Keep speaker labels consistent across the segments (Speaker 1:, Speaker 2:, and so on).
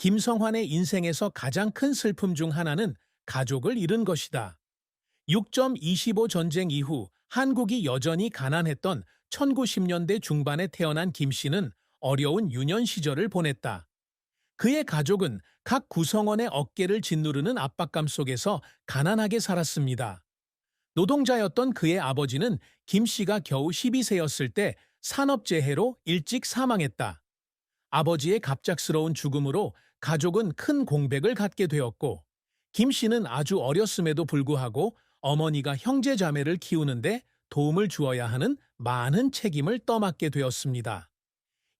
Speaker 1: 김성환의 인생에서 가장 큰 슬픔 중 하나는 가족을 잃은 것이다. 6.25 전쟁 이후 한국이 여전히 가난했던 1910년대 중반에 태어난 김 씨는 어려운 유년 시절을 보냈다. 그의 가족은 각 구성원의 어깨를 짓누르는 압박감 속에서 가난하게 살았습니다. 노동자였던 그의 아버지는 김 씨가 겨우 12세였을 때 산업재해로 일찍 사망했다. 아버지의 갑작스러운 죽음으로 가족은 큰 공백을 갖게 되었고, 김 씨는 아주 어렸음에도 불구하고 어머니가 형제 자매를 키우는데 도움을 주어야 하는 많은 책임을 떠맡게 되었습니다.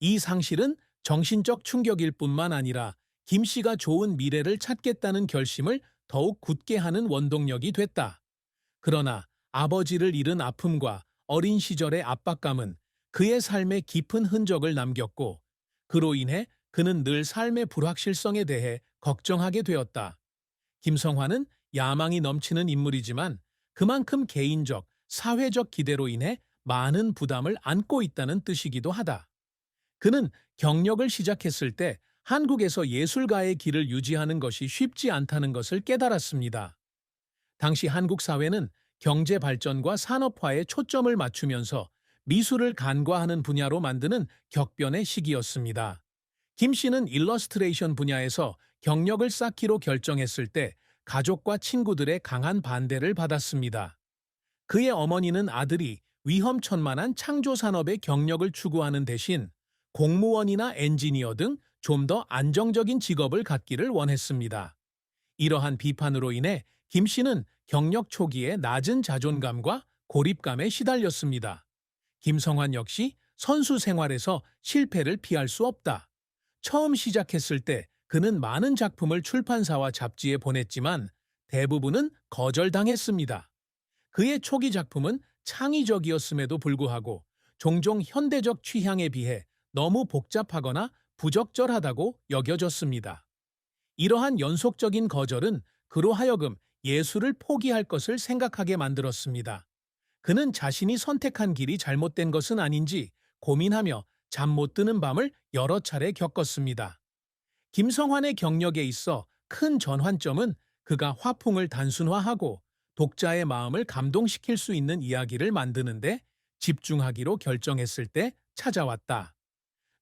Speaker 1: 이 상실은 정신적 충격일 뿐만 아니라 김 씨가 좋은 미래를 찾겠다는 결심을 더욱 굳게 하는 원동력이 됐다. 그러나 아버지를 잃은 아픔과 어린 시절의 압박감은 그의 삶에 깊은 흔적을 남겼고, 그로 인해 그는 늘 삶의 불확실성에 대해 걱정하게 되었다. 김성환은 야망이 넘치는 인물이지만 그만큼 개인적, 사회적 기대로 인해 많은 부담을 안고 있다는 뜻이기도 하다. 그는 경력을 시작했을 때 한국에서 예술가의 길을 유지하는 것이 쉽지 않다는 것을 깨달았습니다. 당시 한국 사회는 경제 발전과 산업화에 초점을 맞추면서 미술을 간과하는 분야로 만드는 격변의 시기였습니다. 김 씨는 일러스트레이션 분야에서 경력을 쌓기로 결정했을 때 가족과 친구들의 강한 반대를 받았습니다. 그의 어머니는 아들이 위험천만한 창조 산업의 경력을 추구하는 대신 공무원이나 엔지니어 등 좀 더 안정적인 직업을 갖기를 원했습니다. 이러한 비판으로 인해 김 씨는 경력 초기에 낮은 자존감과 고립감에 시달렸습니다. 김성환 역시 선수 생활에서 실패를 피할 수 없다. 처음 시작했을 때 그는 많은 작품을 출판사와 잡지에 보냈지만 대부분은 거절당했습니다. 그의 초기 작품은 창의적이었음에도 불구하고 종종 현대적 취향에 비해 너무 복잡하거나 부적절하다고 여겨졌습니다. 이러한 연속적인 거절은 그로 하여금 예술을 포기할 것을 생각하게 만들었습니다. 그는 자신이 선택한 길이 잘못된 것은 아닌지 고민하며 잠 못 드는 밤을 여러 차례 겪었습니다. 김성환의 경력에 있어 큰 전환점은 그가 화풍을 단순화하고 독자의 마음을 감동시킬 수 있는 이야기를 만드는데 집중하기로 결정했을 때 찾아왔다.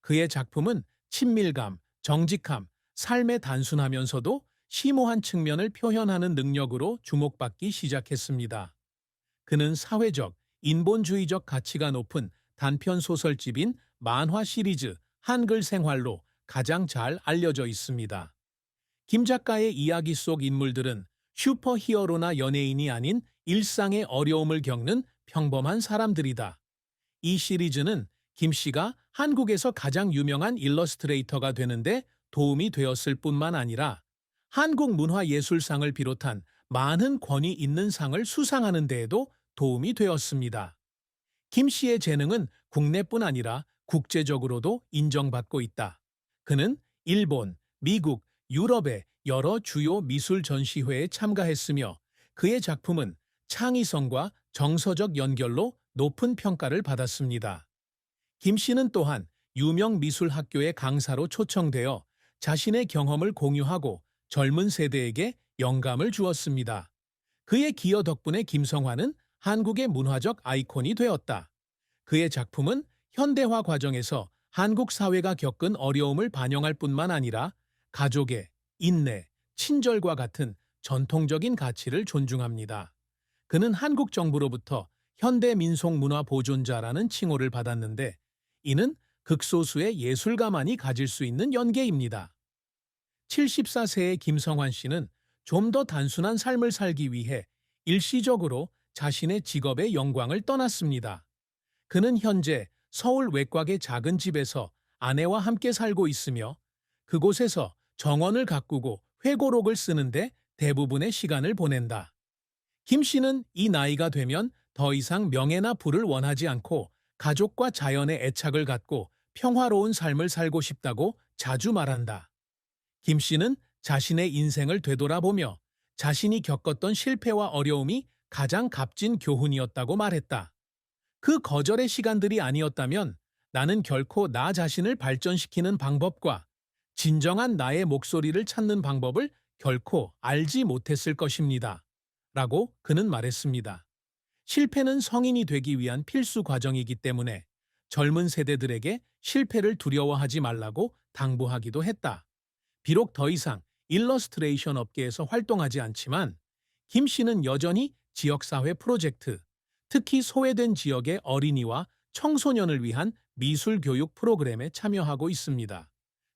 Speaker 1: 그의 작품은 친밀감, 정직함, 삶의 단순하면서도 심오한 측면을 표현하는 능력으로 주목받기 시작했습니다. 그는 사회적, 인본주의적 가치가 높은 단편 소설집인 만화 시리즈 한글 생활로 가장 잘 알려져 있습니다. 김 작가의 이야기 속 인물들은 슈퍼히어로나 연예인이 아닌 일상의 어려움을 겪는 평범한 사람들이다. 이 시리즈는 김 씨가 한국에서 가장 유명한 일러스트레이터가 되는데 도움이 되었을 뿐만 아니라 한국문화예술상을 비롯한 많은 권위 있는 상을 수상하는 데에도 도움이 되었습니다. 김 씨의 재능은 국내뿐 아니라 국제적으로도 인정받고 있다. 그는 일본, 미국, 유럽의 여러 주요 미술 전시회에 참가했으며 그의 작품은 창의성과 정서적 연결로 높은 평가를 받았습니다. 김 씨는 또한 유명 미술 학교의 강사로 초청되어 자신의 경험을 공유하고 젊은 세대에게 영감을 주었습니다. 그의 기여 덕분에 김성환은 한국의 문화적 아이콘이 되었다. 그의 작품은 현대화 과정에서 한국 사회가 겪은 어려움을 반영할 뿐만 아니라 가족의 인내, 친절과 같은 전통적인 가치를 존중합니다. 그는 한국 정부로부터 현대 민속 문화 보존자라는 칭호를 받았는데 이는 극소수의 예술가만이 가질 수 있는 연계입니다. 74세의 김성환 씨는 좀 더 단순한 삶을 살기 위해 일시적으로 자신의 직업의 영광을 떠났습니다. 그는 현재 서울 외곽의 작은 집에서 아내와 함께 살고 있으며 그곳에서 정원을 가꾸고 회고록을 쓰는데 대부분의 시간을 보낸다. 김 씨는 이 나이가 되면 더 이상 명예나 부를 원하지 않고 가족과 자연의 애착을 갖고 평화로운 삶을 살고 싶다고 자주 말한다. 김 씨는 자신의 인생을 되돌아보며 자신이 겪었던 실패와 어려움이 가장 값진 교훈이었다고 말했다. 그 거절의 시간들이 아니었다면 나는 결코 나 자신을 발전시키는 방법과 진정한 나의 목소리를 찾는 방법을 결코 알지 못했을 것입니다. 라고 그는 말했습니다. 실패는 성인이 되기 위한 필수 과정이기 때문에 젊은 세대들에게 실패를 두려워하지 말라고 당부하기도 했다. 비록 더 이상 일러스트레이션 업계에서 활동하지 않지만 김 씨는 여전히 지역사회 프로젝트, 특히 소외된 지역의 어린이와 청소년을 위한 미술 교육 프로그램에 참여하고 있습니다.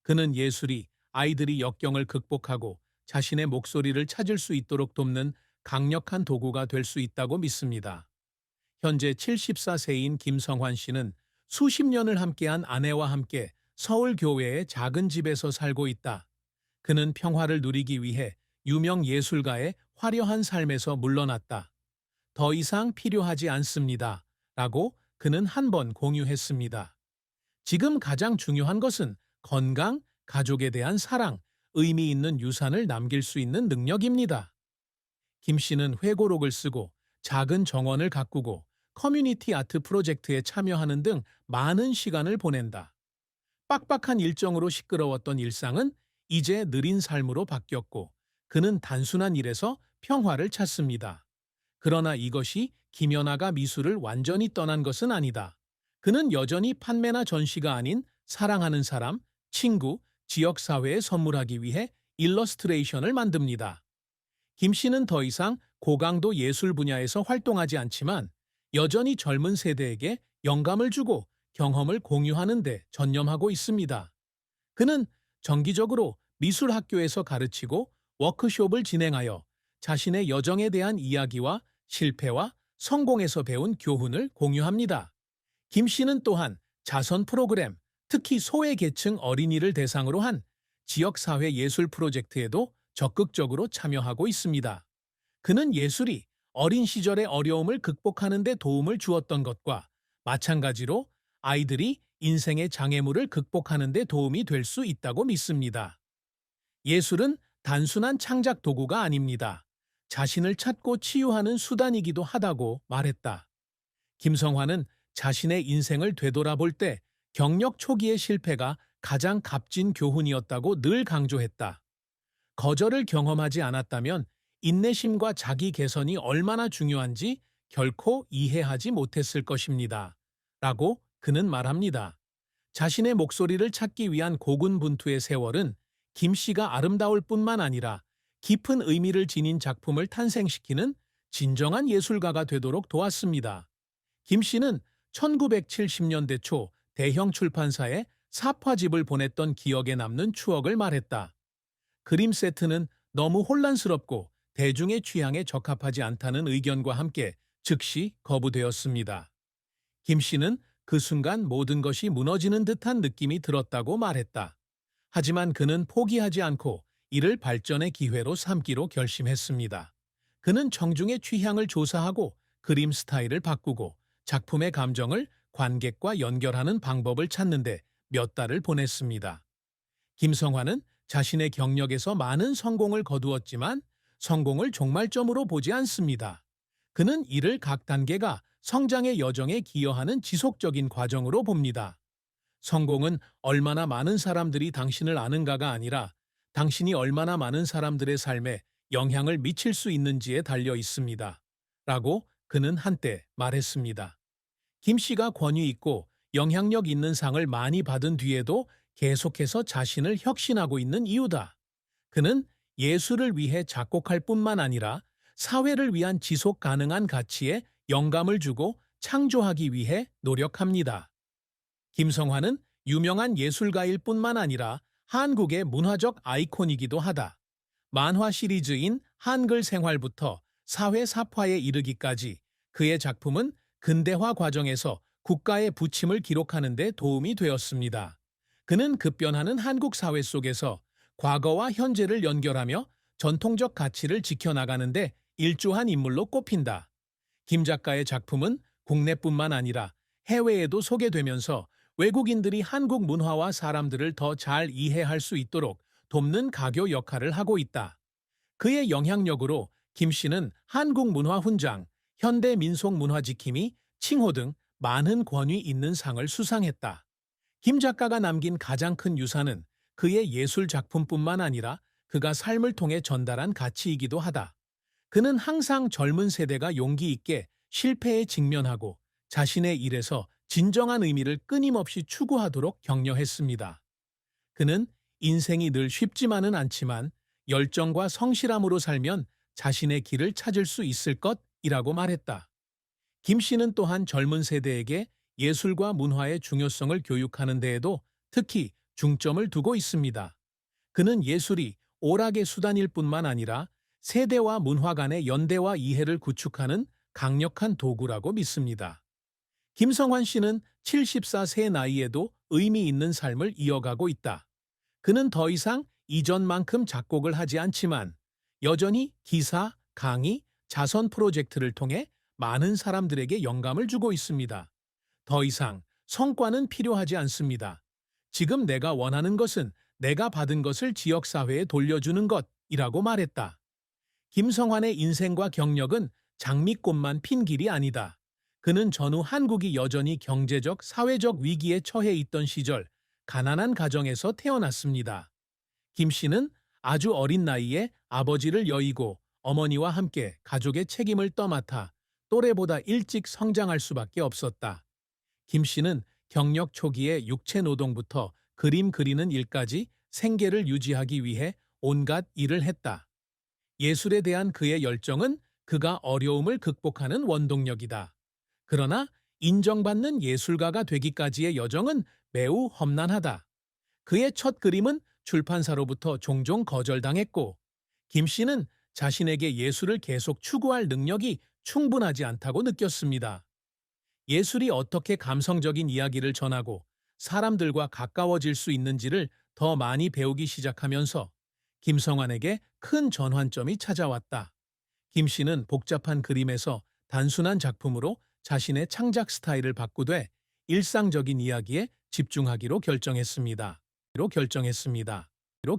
Speaker 1: 그는 예술이 아이들이 역경을 극복하고 자신의 목소리를 찾을 수 있도록 돕는 강력한 도구가 될 수 있다고 믿습니다. 현재 74세인 김성환 씨는 수십 년을 함께한 아내와 함께 서울 교외의 작은 집에서 살고 있다. 그는 평화를 누리기 위해 유명 예술가의 화려한 삶에서 물러났다. 더 이상 필요하지 않습니다. 라고 그는 한 번 공유했습니다. 지금 가장 중요한 것은 건강, 가족에 대한 사랑, 의미 있는 유산을 남길 수 있는 능력입니다. 김 씨는 회고록을 쓰고 작은 정원을 가꾸고 커뮤니티 아트 프로젝트에 참여하는 등 많은 시간을 보낸다. 빡빡한 일정으로 시끄러웠던 일상은 이제 느린 삶으로 바뀌었고 그는 단순한 일에서 평화를 찾습니다. 그러나 이것이 김연아가 미술을 완전히 떠난 것은 아니다. 그는 여전히 판매나 전시가 아닌 사랑하는 사람, 친구, 지역사회에 선물하기 위해 일러스트레이션을 만듭니다. 김 씨는 더 이상 고강도 예술 분야에서 활동하지 않지만 여전히 젊은 세대에게 영감을 주고 경험을 공유하는 데 전념하고 있습니다. 그는 정기적으로 미술학교에서 가르치고 워크숍을 진행하여 자신의 여정에 대한 이야기와 실패와 성공에서 배운 교훈을 공유합니다. 김 씨는 또한 자선 프로그램, 특히 소외계층 어린이를 대상으로 한 지역사회 예술 프로젝트에도 적극적으로 참여하고 있습니다. 그는 예술이 어린 시절의 어려움을 극복하는 데 도움을 주었던 것과 마찬가지로 아이들이 인생의 장애물을 극복하는 데 도움이 될 수 있다고 믿습니다. 예술은 단순한 창작 도구가 아닙니다. 자신을 찾고 치유하는 수단이기도 하다고 말했다. 김성환은 자신의 인생을 되돌아볼 때 경력 초기의 실패가 가장 값진 교훈이었다고 늘 강조했다. 거절을 경험하지 않았다면 인내심과 자기 개선이 얼마나 중요한지 결코 이해하지 못했을 것입니다. 라고 그는 말합니다. 자신의 목소리를 찾기 위한 고군분투의 세월은 김 씨가 아름다울 뿐만 아니라 깊은 의미를 지닌 작품을 탄생시키는 진정한 예술가가 되도록 도왔습니다. 김 씨는 1970년대 초 대형 출판사에 사파집을 보냈던 기억에 남는 추억을 말했다. 그림 세트는 너무 혼란스럽고 대중의 취향에 적합하지 않다는 의견과 함께 즉시 거부되었습니다. 김 씨는 그 순간 모든 것이 무너지는 듯한 느낌이 들었다고 말했다. 하지만 그는 포기하지 않고 이를 발전의 기회로 삼기로 결심했습니다. 그는 청중의 취향을 조사하고 그림 스타일을 바꾸고 작품의 감정을 관객과 연결하는 방법을 찾는데 몇 달을 보냈습니다. 김성환은 자신의 경력에서 많은 성공을 거두었지만 성공을 종말점으로 보지 않습니다. 그는 이를 각 단계가 성장의 여정에 기여하는 지속적인 과정으로 봅니다. 성공은 얼마나 많은 사람들이 당신을 아는가가 아니라 당신이 얼마나 많은 사람들의 삶에 영향을 미칠 수 있는지에 달려 있습니다. 라고 그는 한때 말했습니다. 김 씨가 권위 있고 영향력 있는 상을 많이 받은 뒤에도 계속해서 자신을 혁신하고 있는 이유다. 그는 예술을 위해 작곡할 뿐만 아니라 사회를 위한 지속 가능한 가치에 영감을 주고 창조하기 위해 노력합니다. 김성환은 유명한 예술가일 뿐만 아니라 한국의 문화적 아이콘이기도 하다. 만화 시리즈인 한글 생활부터 사회 사파에 이르기까지 그의 작품은 근대화 과정에서 국가의 부침을 기록하는 데 도움이 되었습니다. 그는 급변하는 한국 사회 속에서 과거와 현재를 연결하며 전통적 가치를 지켜나가는데 일조한 인물로 꼽힌다. 김 작가의 작품은 국내뿐만 아니라 해외에도 소개되면서 외국인들이 한국 문화와 사람들을 더 잘 이해할 수 있도록 돕는 가교 역할을 하고 있다. 그의 영향력으로 김 씨는 한국 문화 훈장, 현대 민속 문화 지킴이, 칭호 등 많은 권위 있는 상을 수상했다. 김 작가가 남긴 가장 큰 유산은 그의 예술 작품뿐만 아니라 그가 삶을 통해 전달한 가치이기도 하다. 그는 항상 젊은 세대가 용기 있게 실패에 직면하고 자신의 일에서 진정한 의미를 끊임없이 추구하도록 격려했습니다. 그는 인생이 늘 쉽지만은 않지만 열정과 성실함으로 살면 자신의 길을 찾을 수 있을 것이라고 말했다. 김 씨는 또한 젊은 세대에게 예술과 문화의 중요성을 교육하는 데에도 특히 중점을 두고 있습니다. 그는 예술이 오락의 수단일 뿐만 아니라 세대와 문화 간의 연대와 이해를 구축하는 강력한 도구라고 믿습니다. 김성환 씨는 74세 나이에도 의미 있는 삶을 이어가고 있다. 그는 더 이상 이전만큼 작곡을 하지 않지만 여전히 기사, 강의, 자선 프로젝트를 통해 많은 사람들에게 영감을 주고 있습니다. 더 이상 성과는 필요하지 않습니다. 지금 내가 원하는 것은 내가 받은 것을 지역사회에 돌려주는 것이라고 말했다. 김성환의 인생과 경력은 장미꽃만 핀 길이 아니다. 그는 전후 한국이 여전히 경제적, 사회적 위기에 처해 있던 시절 가난한 가정에서 태어났습니다. 김 씨는 아주 어린 나이에 아버지를 여의고 어머니와 함께 가족의 책임을 떠맡아 또래보다 일찍 성장할 수밖에 없었다. 김 씨는 경력 초기에 육체 노동부터 그림 그리는 일까지 생계를 유지하기 위해 온갖 일을 했다. 예술에 대한 그의 열정은 그가 어려움을 극복하는 원동력이다. 그러나 인정받는 예술가가 되기까지의 여정은 매우 험난하다. 그의 첫 그림은 출판사로부터 종종 거절당했고, 김 씨는 자신에게 예술을 계속 추구할 능력이 충분하지 않다고 느꼈습니다. 예술이 어떻게 감성적인 이야기를 전하고 사람들과 가까워질 수 있는지를 더 많이 배우기 시작하면서 김성환에게 큰 전환점이 찾아왔다. 김 씨는 복잡한 그림에서 단순한 작품으로 자신의 창작 스타일을 바꾸되 일상적인 이야기에 집중하기로 결정했습니다.